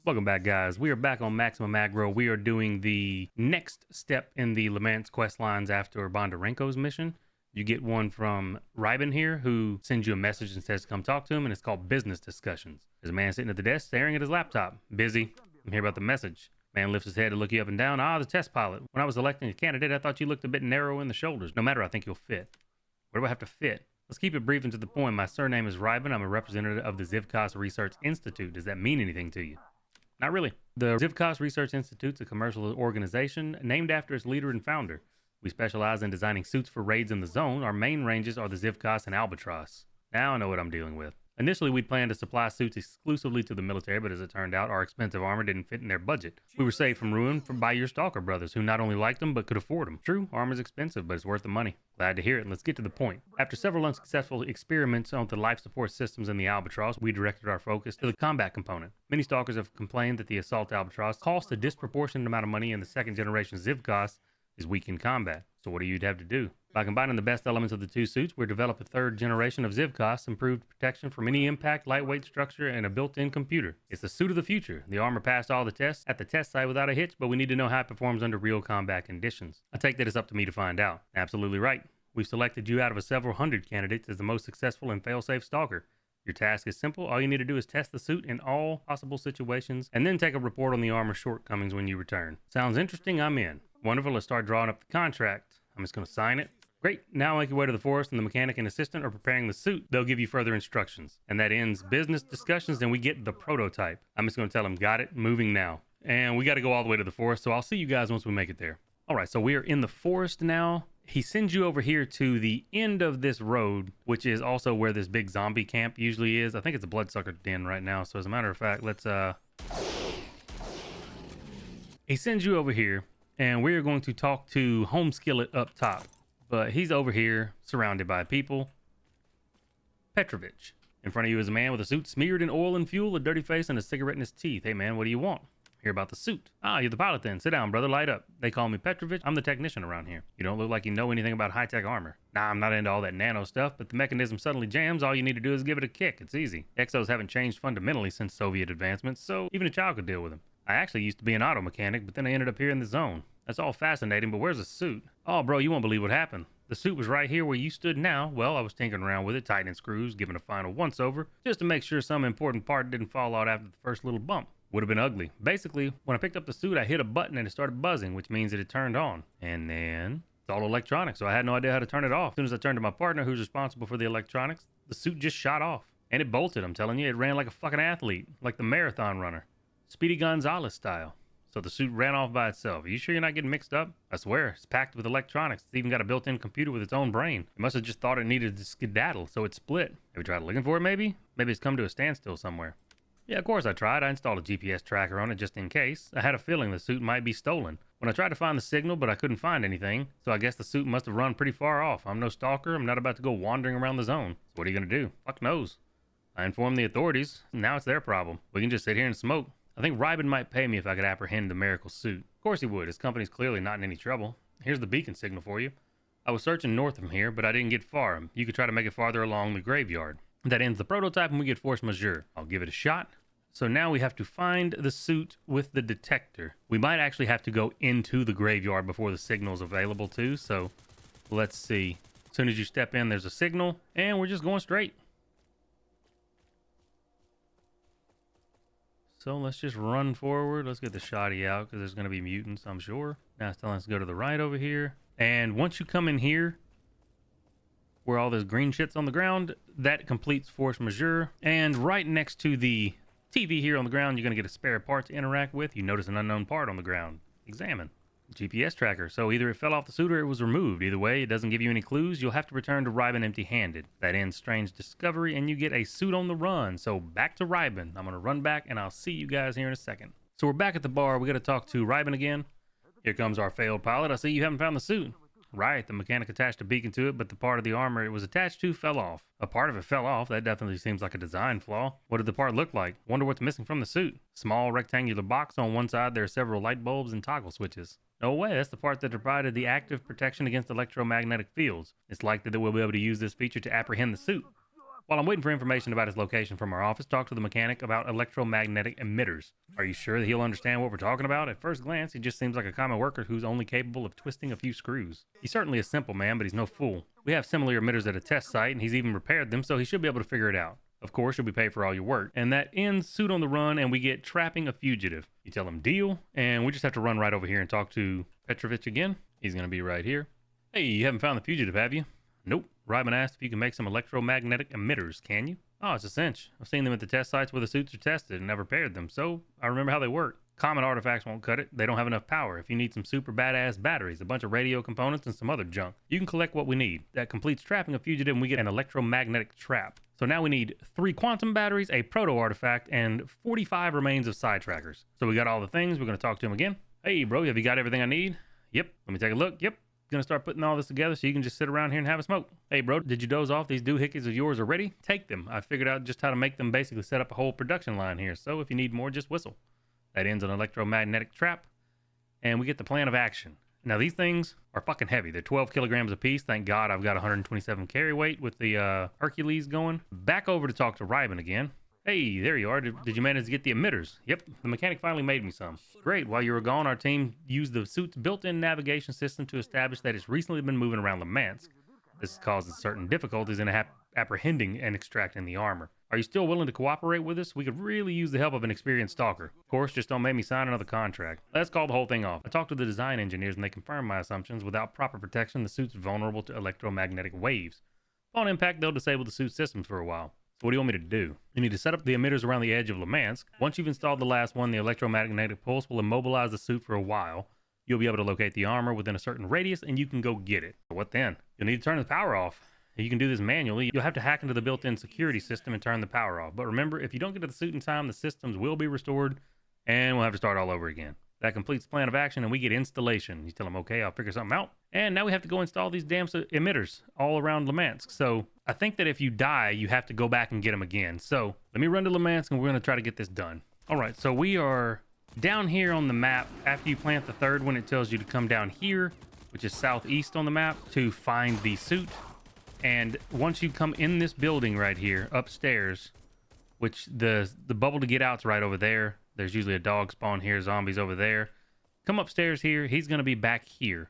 Welcome back, guys. We are back on Maximum Aggro. We are doing the next step in the Le Mans quest lines after Bondarenko's mission. You get one from Rybin here, who sends you a message and says to come talk to him, and it's called Business Discussions. There's a man sitting at the desk staring at his laptop. Busy. I'm here about the message. Man lifts his head to look you up and down. Ah, the test pilot. When I was electing a candidate, I thought you looked a bit narrow in the shoulders. No matter, I think you'll fit. Where do I have to fit? Let's keep it brief and to the point. My surname is Rybin. I'm a representative of the Zivkos Research Institute. Does that mean anything to you? Not really. The Zivkos Research Institute's a commercial organization named after its leader and founder. We specialize in designing suits for raids in the zone. Our main ranges are the Zivkos and Albatross. Now I know what I'm dealing with. Initially, we'd planned to supply suits exclusively to the military, but as it turned out, our expensive armor didn't fit in their budget. We were saved from ruin by your Stalker brothers, who not only liked them, but could afford them. True, armor's expensive, but it's worth the money. Glad to hear it. Let's get to the point. After several unsuccessful experiments on the life support systems in the Albatross, we directed our focus to the combat component. Many Stalkers have complained that the Assault Albatross costs a disproportionate amount of money, and the second-generation Zivkos is weak in combat. So what do you have to do? By combining the best elements of the two suits, we're developing a third generation of Zivkos, improved protection from any impact, lightweight structure, and a built-in computer. It's the suit of the future. The armor passed all the tests at the test site without a hitch, but we need to know how it performs under real combat conditions. I take that it's up to me to find out. Absolutely right. We've selected you out of several hundred candidates as the most successful and fail-safe Stalker. Your task is simple. All you need to do is test the suit in all possible situations, and then take a report on the armor's shortcomings when you return. Sounds interesting? I'm in. Wonderful. Let's start drawing up the contract. I'm just going to sign it. Great. Now make your way to the forest, and the mechanic and assistant are preparing the suit. They'll give you further instructions. And that ends business discussions, and we get the prototype. I'm just going to tell them, got it, moving now. And we got to go all the way to the forest, so I'll see you guys once we make it there. All right, so we are in the forest now. He sends you over here to the end of this road, which is also where this big zombie camp usually is. I think it's a bloodsucker den right now, so as a matter of fact, let's... He sends you over here, and we're going to talk to Home Skillet up top. But he's over here, surrounded by people. Petrovich. In front of you is a man with a suit smeared in oil and fuel, a dirty face, and a cigarette in his teeth. Hey man, what do you want? Hear about the suit. Ah, you're the pilot then. Sit down, brother. Light up. They call me Petrovich. I'm the technician around here. You don't look like you know anything about high-tech armor. Nah, I'm not into all that nano stuff, but the mechanism suddenly jams. All you need to do is give it a kick. It's easy. Exos haven't changed fundamentally since Soviet advancements, so even a child could deal with them. I actually used to be an auto mechanic, but then I ended up here in the zone. That's all fascinating, but where's the suit? Oh, bro, you won't believe what happened. The suit was right here where you stood now. Well, I was tinkering around with it, tightening screws, giving a final once-over, just to make sure some important part didn't fall out after the first little bump. Would have been ugly. Basically, when I picked up the suit, I hit a button and it started buzzing, which means that it turned on. And then it's all electronic, so I had no idea how to turn it off. As soon as I turned to my partner, who's responsible for the electronics, the suit just shot off. And it bolted, I'm telling you. It ran like a fucking athlete, like the marathon runner. Speedy Gonzalez style. So the suit ran off by itself. Are you sure you're not getting mixed up? I swear, it's packed with electronics. It's even got a built-in computer with its own brain. It must have just thought it needed to skedaddle, so it split. Have you tried looking for it, maybe? Maybe it's come to a standstill somewhere. Yeah, of course I tried. I installed a GPS tracker on it just in case. I had a feeling the suit might be stolen. When I tried to find the signal, but I couldn't find anything, so I guess the suit must have run pretty far off. I'm no stalker. I'm not about to go wandering around the zone. So what are you going to do? Fuck knows. I informed the authorities. Now it's their problem. We can just sit here and smoke. I think Rybin might pay me if I could apprehend the miracle suit. Of course he would. His company's clearly not in any trouble. Here's the beacon signal for you. I was searching north from here, but I didn't get far. You could try to make it farther along the graveyard. That ends the prototype and we get force majeure. I'll give it a shot. So now we have to find the suit with the detector. We might actually have to go into the graveyard before the signal's available too, so let's see. As soon as you step in, there's a signal, and we're just going straight. So let's just run forward. Let's get the shotty out because there's going to be mutants, I'm sure. Now it's telling us to go to the right over here. And once you come in here, where all this green shit's on the ground, that completes force majeure. And right next to the TV here on the ground, you're going to get a spare part to interact with. You notice an unknown part on the ground. Examine. GPS tracker. So either it fell off the suit or it was removed. Either way, it doesn't give you any clues. You'll have to return to Rybin empty-handed. That ends strange discovery, and you get a suit on the run. So back to Rybin. I'm going to run back, and I'll see you guys here in a second. So we're back at the bar. We got to talk to Rybin again. Here comes our failed pilot. I see you haven't found the suit. Right, the mechanic attached a beacon to it, but the part of the armor it was attached to fell off. A part of it fell off. That definitely seems like a design flaw. What did the part look like? Wonder what's missing from the suit. Small rectangular box. On one side there are several light bulbs and toggle switches. No way, that's the part that provided the active protection against electromagnetic fields. It's likely that we'll be able to use this feature to apprehend the suit. While I'm waiting for information about his location from our office, talk to the mechanic about electromagnetic emitters. Are you sure that he'll understand what we're talking about? At first glance, he just seems like a common worker who's only capable of twisting a few screws. He's certainly a simple man, but he's no fool. We have similar emitters at a test site, and he's even repaired them, so he should be able to figure it out. Of course, you'll be paid for all your work. And that ends Suit on the Run, and we get Trapping a Fugitive. You tell him deal, and we just have to run right over here and talk to Petrovich again. He's going to be right here. Hey, you haven't found the fugitive, have you? Nope. Rybin asked if you can make some electromagnetic emitters, can you? Oh, it's a cinch. I've seen them at the test sites where the suits are tested and I've repaired them, so I remember how they work. Common artifacts won't cut it. They don't have enough power. If you need some super badass batteries, a bunch of radio components, and some other junk, you can collect what we need. That completes Trapping a Fugitive, and we get an Electromagnetic Trap. So now we need 3 quantum batteries, a proto-artifact, and 45 remains of sidetrackers. So we got all the things. We're going to talk to him again. Hey, bro, have you got everything I need? Yep. Let me take a look. Yep. Gonna start putting all this together so you can just sit around here and have a smoke. Hey, bro, did you doze off? These doohickeys of yours are ready? Take them. I figured out just how to make them, basically set up a whole production line here. So if you need more, just whistle. That ends an Electromagnetic Trap. And we get the plan of action. Now, these things are fucking heavy. They're 12 kilograms a piece. Thank God I've got 127 carry weight with the Hercules going. Back over to talk to Rybin again. Hey, there you are. Did you manage to get the emitters? Yep, the mechanic finally made me some. Great, while you were gone, our team used the suit's built-in navigation system to establish that it's recently been moving around Lemansk. This causes certain difficulties in apprehending and extracting the armor. Are you still willing to cooperate with us? We could really use the help of an experienced stalker. Of course, just don't make me sign another contract. Let's call the whole thing off. I talked to the design engineers and they confirmed my assumptions. Without proper protection, the suit's vulnerable to electromagnetic waves. Upon impact, they'll disable the suit systems for a while. So what do you want me to do? You need to set up the emitters around the edge of Lemansk. Once you've installed the last one, the electromagnetic pulse will immobilize the suit for a while. You'll be able to locate the armor within a certain radius, and you can go get it. So what then? You'll need to turn the power off. You can do this manually. You'll have to hack into the built-in security system and turn the power off. But remember, if you don't get to the suit in time, the systems will be restored, and we'll have to start all over again. That completes the plan of action, and we get installation. You tell them, okay, I'll figure something out. And now we have to go install these damn emitters all around Lemansk. So I think that if you die, you have to go back and get them again. So let me run to Lemansk, and we're going to try to get this done. All right, so we are down here on the map. After you plant the third one, it tells you to come down here, which is southeast on the map, to find the suit. And once you come in this building right here, upstairs, which the bubble to get out's right over there. There's usually a dog spawn here, zombies over there. Come upstairs here. He's going to be back here.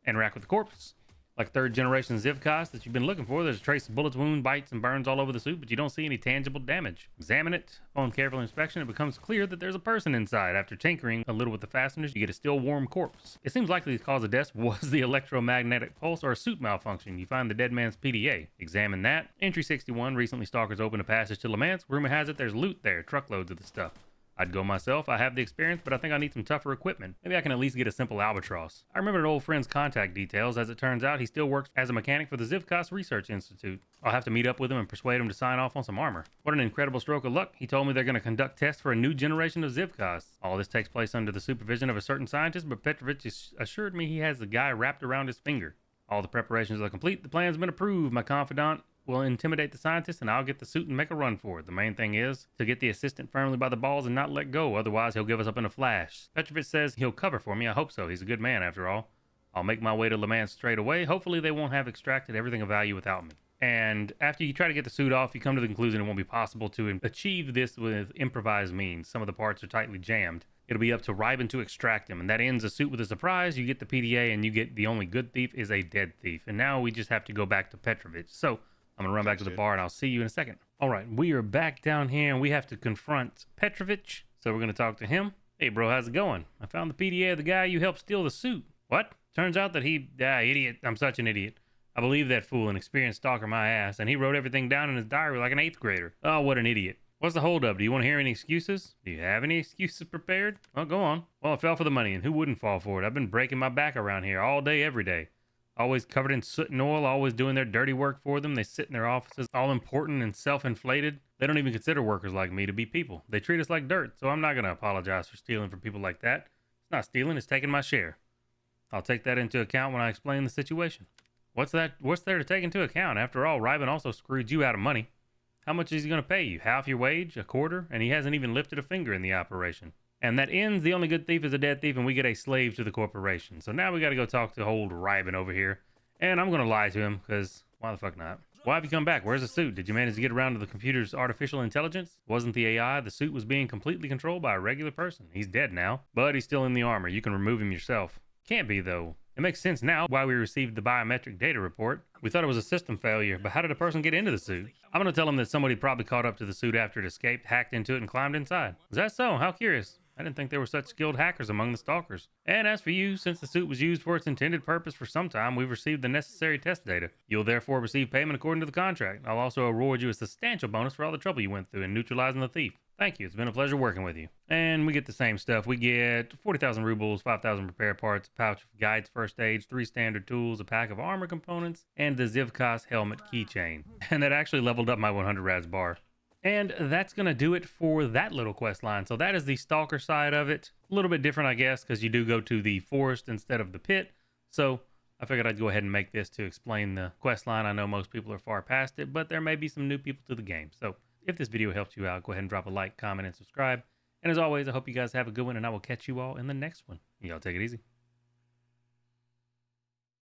Interact with the corpse. Like 3rd generation Zivkos that you've been looking for. There's a trace of bullets, wounds, bites, and burns all over the suit, but you don't see any tangible damage. Examine it. Upon careful inspection, it becomes clear that there's a person inside. After tinkering a little with the fasteners, you get a still warm corpse. It seems likely the cause of death was the electromagnetic pulse or a suit malfunction. You find the dead man's PDA. Examine that. Entry 61. Recently, stalkers opened a passage to Lemansk. Rumor has it there's loot there. Truckloads of the stuff. I'd go myself. I have the experience, but I think I need some tougher equipment. Maybe I can at least get a simple albatross. I remember an old friend's contact details. As it turns out, he still works as a mechanic for the Zivkos Research Institute. I'll have to meet up with him and persuade him to sign off on some armor. What an incredible stroke of luck. He told me they're going to conduct tests for a new generation of Zivkos. All this takes place under the supervision of a certain scientist, but Petrovich assured me he has the guy wrapped around his finger. All the preparations are complete. The plan's been approved. My confidant will intimidate the scientist, and I'll get the suit and make a run for it. The main thing is to get the assistant firmly by the balls and not let go. Otherwise, he'll give us up in a flash. Petrovich says he'll cover for me. I hope so. He's a good man, after all. I'll make my way to Lemansk straight away. Hopefully, they won't have extracted everything of value without me. And after you try to get the suit off, you come to the conclusion it won't be possible to achieve this with improvised means. Some of the parts are tightly jammed. It'll be up to Rybin to extract them, and that ends the suit with a surprise. You get the PDA, and you get the only good thief is a dead thief. And now we just have to go back to Petrovich. So I'm gonna run back to the bar, and I'll see you in a second. All right, we are back down here, and we have to confront Petrovich. So we're gonna talk to him. Hey, bro, how's it going? I found the PDA of the guy you helped steal the suit. What? Turns out that idiot. I'm such an idiot. I believe that fool, an experienced stalker my ass, and he wrote everything down in his diary like an 8th grader. Oh, what an idiot. What's the holdup? Do you want to hear any excuses? Do you have any excuses prepared? Well, go on. Well, I fell for the money, and who wouldn't fall for it? I've been breaking my back around here all day, every day. Always covered in soot and oil, always doing their dirty work for them. They sit in their offices all important and self-inflated. They don't even consider workers like me to be people. They treat us like dirt, so I'm not going to apologize for stealing from people like that. It's not stealing, it's taking my share. I'll take that into account when I explain the situation. What's there to take into account? After all, Rybin also screwed you out of money. How much is he going to pay you? Half your wage? A quarter? And he hasn't even lifted a finger in the operation. And that ends. The only good thief is a dead thief, and we get a slave to the corporation. So now we got to go talk to old Rybin over here. And I'm going to lie to him, because why the fuck not? Why have you come back? Where's the suit? Did you manage to get around to the computer's artificial intelligence? Wasn't the AI. The suit was being completely controlled by a regular person. He's dead now, but he's still in the armor. You can remove him yourself. Can't be, though. It makes sense now why we received the biometric data report. We thought it was a system failure, but how did a person get into the suit? I'm going to tell him that somebody probably caught up to the suit after it escaped, hacked into it, and climbed inside. Is that so? How curious. I didn't think there were such skilled hackers among the Stalkers. And as for you, since the suit was used for its intended purpose for some time, we've received the necessary test data. You'll therefore receive payment according to the contract. I'll also award you a substantial bonus for all the trouble you went through in neutralizing the thief. Thank you. It's been a pleasure working with you. And we get the same stuff. We get 40,000 rubles, 5,000 repair parts, a pouch of guides first aids, 3 standard tools, a pack of armor components, and the Zivkos helmet keychain. And that actually leveled up my 100 Rads bar. And that's going to do it for that little quest line. So that is the Stalker side of it. A little bit different, I guess, because you do go to the forest instead of the pit. So I figured I'd go ahead and make this to explain the quest line. I know most people are far past it, but there may be some new people to the game. So if this video helped you out, go ahead and drop a like, comment, and subscribe. And as always, I hope you guys have a good one, and I will catch you all in the next one. Y'all take it easy.